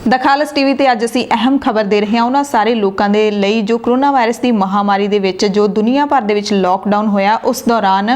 The खालस TV ते अज असीं अहम खबर दे रहे हैं उन्हां सारे लोगों के लिए जो कोरोना वायरस की महामारी दे विच जो दुनिया भर दे विच लॉकडाउन होया उस दौरान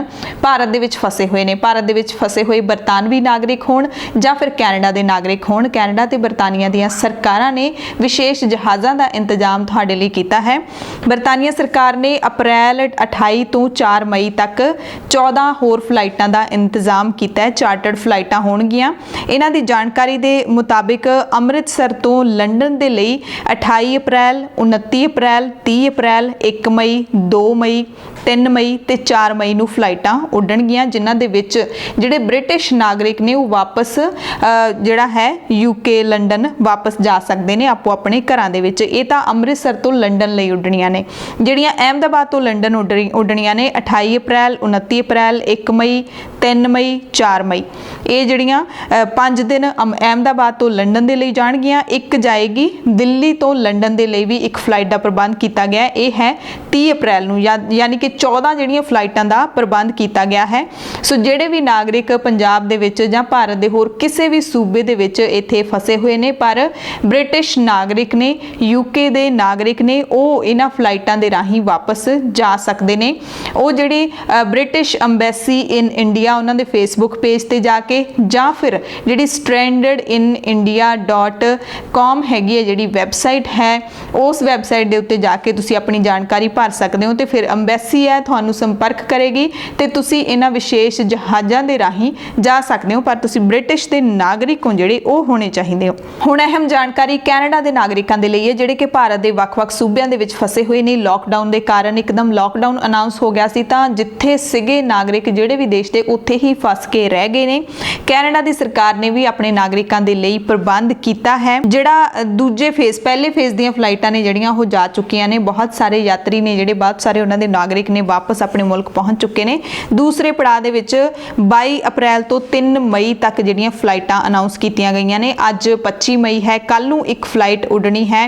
भारत दे विच फसे हुए ने। भारत दे विच फसे हुए बरतानवी नागरिक होण जां फिर कैनेडा के नागरिक होण, कैनेडा ते बरतानिया दीआं सरकारां ने विशेष जहाज़ां दा इंतजाम तुहाडे लई कीता है। बरतानिया सरकार ने अप्रैल 28 तो 4 मई तक 14 होर फ्लाइटां दा इंतजाम कीता है। चार्टर्ड फ्लाइटां होणगीਆਂ। इन्हां दी जानकारी दे मुताबिक अमृतसर तो लंडन दे लई 28 अप्रैल, 29 अप्रैल, 30 अप्रैल, 1 मई, 2 मई, 3 मई ते 4 मई नूं फ्लाइटां उड्डणगीਆਂ, जिन्हां दे विच जिहड़े ब्रिटिश नागरिक ने वो वापस जिहड़ा है यूके लंडन वापस जा सकते हैं आपो अपने घरां दे विच। ये तां अमृतसर तो लंडन लई उड्डणीਆਂ ने। जिहड़ियां अहमदाबाद तो लंडन उड्डणीਆਂ ने 28 अप्रैल, 29 अप्रैल, 1 मई, 3 मई, 4 मई, ये जिहड़ियां 5 दिन अहमदाबाद तो लंडन दे लई जाणगीਆਂ। एक जाएगी दिल्ली तो लंडन दे लई भी एक फ्लाइट का प्रबंध किया गया। ये है 30 अप्रैल नूं, यानी कि 14 जिहड़ियां फ्लाइटां का प्रबंध किया गया है। सो जिहड़े भी नागरिक पंजाब दे विच जां भारत दे होर किसी भी सूबे दे विच इत्थे फसे हुए ने पर ब्रिटिश नागरिक ने, यूके दे नागरिक ने, वो इन्हां फ्लाइटां दे राहीं वापस जा सकते ने। वो जिहड़ी ब्रिटिश अंबैसी इन इंडिया उन्हां दे फेसबुक पेज ते जाके जां फिर जिहड़ी स्ट्रैंडेड इन india.com हैगी है जिहड़ी वैबसाइट है, उस वैबसाइट के उत्ते जाके तुसी अपनी जानकारी भर सकते हो। तो फिर अंबैसी है तुहानू संपर्क करेगी तो तुसी इन्हां विशेष जहाज़ां दे राहीं जा सकते हो, पर तुसी ब्रिटिश के नागरिक हो जिहड़े वो होने चाहिए हो। हुण अहम जानकारी कैनेडा के नागरिकों के लिए है जिहड़े कि भारत के ਵੱਖ-ਵੱਖ सूबिਆਂ ਦੇ ਵਿੱਚ फसे हुए ने। लॉकडाउन के कारण एकदम लॉकडाउन अनाउंस हो गया सी तां जिथे सिगे नागरिक जिहड़े भी देश के उत्थे ही फस के रह गए ने। कैनेडा की सरकार ने भी अपने नागरिकों के लिए प्रबंध किया है। जिहड़ा दूजे फेज पहले फेज दी फ्लाइटां ने जिहड़ियां वो जा चुकियां ने। बहुत सारे यात्री ने जिहड़े बहुत सारे उन्हां दे नागरिक ने वापस अपने मुल्क पहुंच चुके ने। दूसरे पड़ाव दे विच 22 अप्रैल तो 3 मई तक जिहड़ियां फ्लाइटां अनाउंस कीतियां गईयां ने। अज 25 मई है, कल नूं एक फ्लाइट उड़नी है।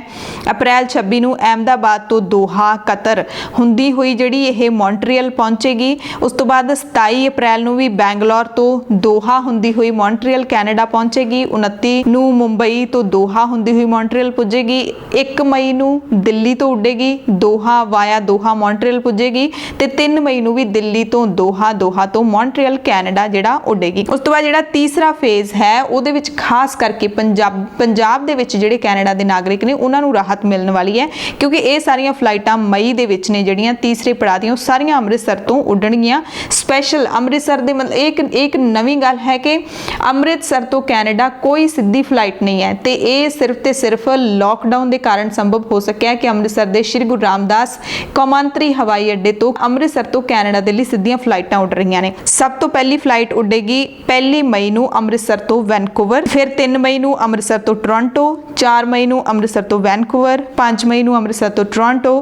अप्रैल 26 नूं अहमदाबाद तो दोहा कतर हुंदी हुई जिहड़ी यह मॉन्ट्रियल पहुंचेगी। उस तो बाद 27 अप्रैल नूं भी बैंगलोर तो दोहा हुंदी हुई मॉन्ट्रियल कैनेडा पहुंचेगी। 29 नूं मुंबई तो दोहा हुंदी हुई मॉन्ट्रियल पुजेगी। 1 मई नूं दिल्ली तो उड़ेगी, दोहा वाया दोहा मॉन्ट्रियल पुजेगी। ते 3 मई नूं भी दिल्ली तो दोहा, दोहा तो मॉन्ट्रियल कैनेडा जिहड़ा उड़ेगी। उस तो बाद जिहड़ा तीसरा फेज है उहदे विच खास करके पंजाब दे विच जिहड़े कैनेडा के नागरिक ने उन्हां नूं राहत मिलण वाली है, क्योंकि ये सारियां फ्लाइटां मई दे विच ने जिहड़ियां तीसरे पड़ाव दीआं सारियां अमृतसर तो उड्डणगीਆਂ। स्पैशल अमृतसर दे मतलब एक नवी गल है कि अमृतसर तो कैनेडा कोई सीधी फ्लाइट नहीं है। तो ये सिर्फ तो सिर्फ लॉकडाउन के कारण संभव हो सकिया कि अमृतसर के श्री गुरु रामदास कौमांतरी हवाई अड्डे तो अमृतसर तो कैनेडा के लिए सीधियां फ्लाइटां उड़ रही ने। सब तो पहली फ्लाइट उड़ेगी 1 मई नूं अमृतसर तो वैनकूवर, फिर 3 मई नूं अमृतसर तो टोरंटो, 4 मई नूं अमृतसर तो वैनकूवर, 5 मई नूं अमृतसर तो टोरंटो,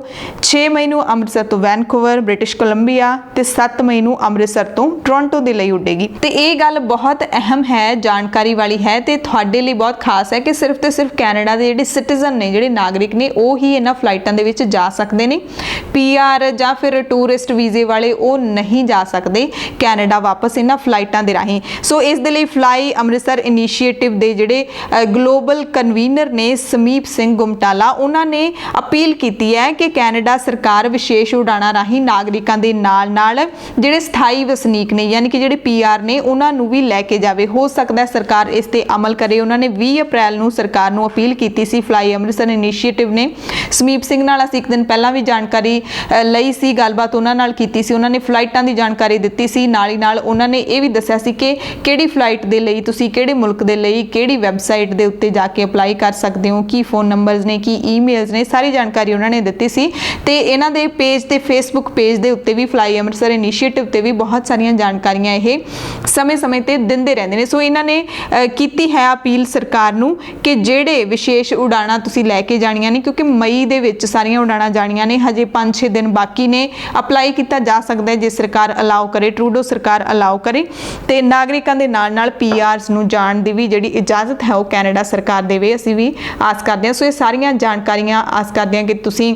6 मई नूं अमृतसर तो वैनकूवर ब्रिटिश कोलंबिया, ते 7 मई नूं अमृतसर तो टोरंटो के लिए उड़ेगी। तो ये गल बहुत अहम है, जानकारी वाली है, तो तुहाडे लिए बहुत खास है कि सिर्फ तो सिर्फ कैनेडा के जिहड़े सिटीजन ने, जिहड़े नागरिक ने, वो ही इन्हां फ्लाइटां दे विच जा सकते हैं। PR जां फिर टूरिस्ट वीजे वाले वो नहीं जा सकते कैनेडा वापस इन्हां फ्लाइटां दे राहीं। सो इस दे लई फ्लाई अमृतसर इनीशिएटिव के जिहड़े ग्लोबल कन्वीनर ने समीप सिंह गुमटाला उन्होंने अपील की है कि कैनेडा सरकार विशेष उड़ाणां राहीं नागरिकों के नाल नाल जिहड़े स्थाई वसनीक ने यानी कि जिहड़े PR ने उन्होंने भी लैके जावे। हो सकता है सरकार इस ते अमल करे। उन्होंने 20 अप्रैल नूं सरकार नूं अपील की सी फ्लाई अमृतसर इनीशिएटिव ने। समीप सिंह नाल असीं एक दिन पहला भी जानकारी लई सी, गलबात उन्हां नाल कीती सी। उन्होंने फ्लाइटां दी जानकारी दित्ती सी, नाल ही नाल उन्होंने ये भी दस्सिया सी कि किहड़ी फ्लाइट दे लई तुसीं किहड़े मुल्क दे लई किहड़ी वैबसाइट दे उत्ते जाके अप्लाई कर सकते हो, की फोन नंबरस ने, की ईमेल्स ने, सारी जानकारी उन्होंने दित्ती सी। ते इन्हां दे पेज ते फेसबुक पेज दे उत्ते भी फ्लाई अमृतसर इनीशिएटिव ते भी बहुत सारियां जानकारियां ये समय समय ते दिंदे रहंदे ने। सो इन्होंने कीती है अपील सरकार नूं कि जिहड़े विशेष उड़ाणां तुसीं लैके जाणियां ने, क्योंकि मई दे विच सारियां उड़ाणां जाणियां ने, हजे 5-6 दिन बाकी ने। अप्लाई किया जा सकता है जे सरकार अलाउ करे, ट्रूडो सरकार अलाउ करे। तो नागरिकों के नाल नाल PRs नूं जाण दी भी जिहड़ी इजाजत है वो कैनेडा सरकार देवे, असीं भी आस करते हैं। सो ये सारियां जानकारियां आस करते हैं कि तुसीं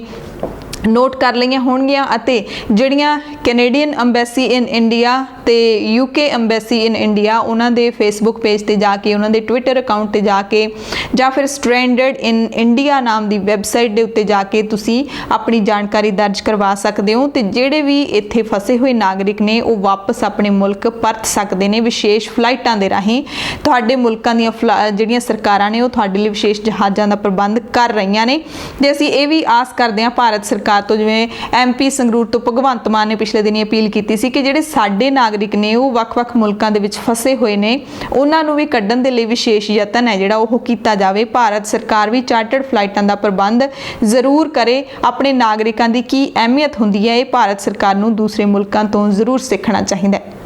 नोट कर लईआं होणगीਆਂ ਅਤੇ ਜਿਹੜੀਆਂ कैनेडियन अंबैसी इन इंडिया ਤੇ ਯੂਕੇ ਐਮਬੈਸੀ ਇਨ ਇੰਡੀਆ ਉਹਨਾਂ ਦੇ ਫੇਸਬੁੱਕ ਪੇਜ ਤੇ ਜਾ ਕੇ, ਉਹਨਾਂ ਦੇ ਟਵਿੱਟਰ ਅਕਾਊਂਟ ਤੇ ਜਾ ਕੇ, ਜਾਂ ਫਿਰ ਸਟ੍ਰੈਂਡਡ ਇਨ ਇੰਡੀਆ ਨਾਮ ਦੀ ਵੈਬਸਾਈਟ ਦੇ ਉੱਤੇ ਜਾ ਕੇ ਤੁਸੀਂ ਆਪਣੀ ਜਾਣਕਾਰੀ ਦਰਜ ਕਰਵਾ ਸਕਦੇ ਹੋ। ਤੇ ਜਿਹੜੇ ਵੀ ਇੱਥੇ ਫਸੇ ਹੋਏ ਨਾਗਰਿਕ ਨੇ ਉਹ ਵਾਪਸ ਆਪਣੇ ਮੁਲਕ ਪਰਤ ਸਕਦੇ ਨੇ ਵਿਸ਼ੇਸ਼ ਫਲਾਈਟਾਂ ਦੇ ਰਾਹੀਂ। ਤੁਹਾਡੇ ਮੁਲਕਾਂ ਦੀਆਂ ਜਿਹੜੀਆਂ ਸਰਕਾਰਾਂ ਨੇ ਉਹ ਤੁਹਾਡੇ ਲਈ ਵਿਸ਼ੇਸ਼ ਜਹਾਜ਼ਾਂ ਦਾ ਪ੍ਰਬੰਧ ਕਰ ਰਹੀਆਂ ਨੇ। ਤੇ ਅਸੀਂ ਇਹ ਵੀ ਆਸ ਕਰਦੇ ਹਾਂ ਭਾਰਤ ਸਰਕਾਰ ਤੋਂ, ਜਿਵੇਂ MP ਸੰਗਰੂਰ ਤੋਂ ਭਗਵੰਤ ਮਾਨ ਨੇ ਪਿਛਲੇ ਦਿਨੀ ਅਪੀਲ ਕੀਤੀ ਸੀ ਕਿ ਜਿਹੜੇ ਸਾਡੇ ਨਾਗਰਿਕ ਨੇ ਉਹ ਵੱਖ-ਵੱਖ ਮੁਲਕਾਂ ਦੇ ਵਿੱਚ ਫਸੇ ਹੋਏ ਨੇ, ਉਹਨਾਂ ਨੂੰ ਵੀ ਕੱਢਣ ਦੇ ਲਈ ਵਿਸ਼ੇਸ਼ ਯਤਨ ਹੈ ਜਿਹੜਾ ਉਹ ਕੀਤਾ ਜਾਵੇ। ਭਾਰਤ ਸਰਕਾਰ ਵੀ ਚਾਰਟਰਡ ਫਲਾਈਟਾਂ ਦਾ ਪ੍ਰਬੰਧ ਜ਼ਰੂਰ ਕਰੇ। ਆਪਣੇ ਨਾਗਰਿਕਾਂ ਦੀ ਕੀ ਅਹਿਮੀਅਤ ਹੁੰਦੀ ਹੈ ਇਹ ਭਾਰਤ ਸਰਕਾਰ ਨੂੰ ਦੂਸਰੇ ਮੁਲਕਾਂ ਤੋਂ ਜ਼ਰੂਰ ਸਿੱਖਣਾ ਚਾਹੀਦਾ ਹੈ।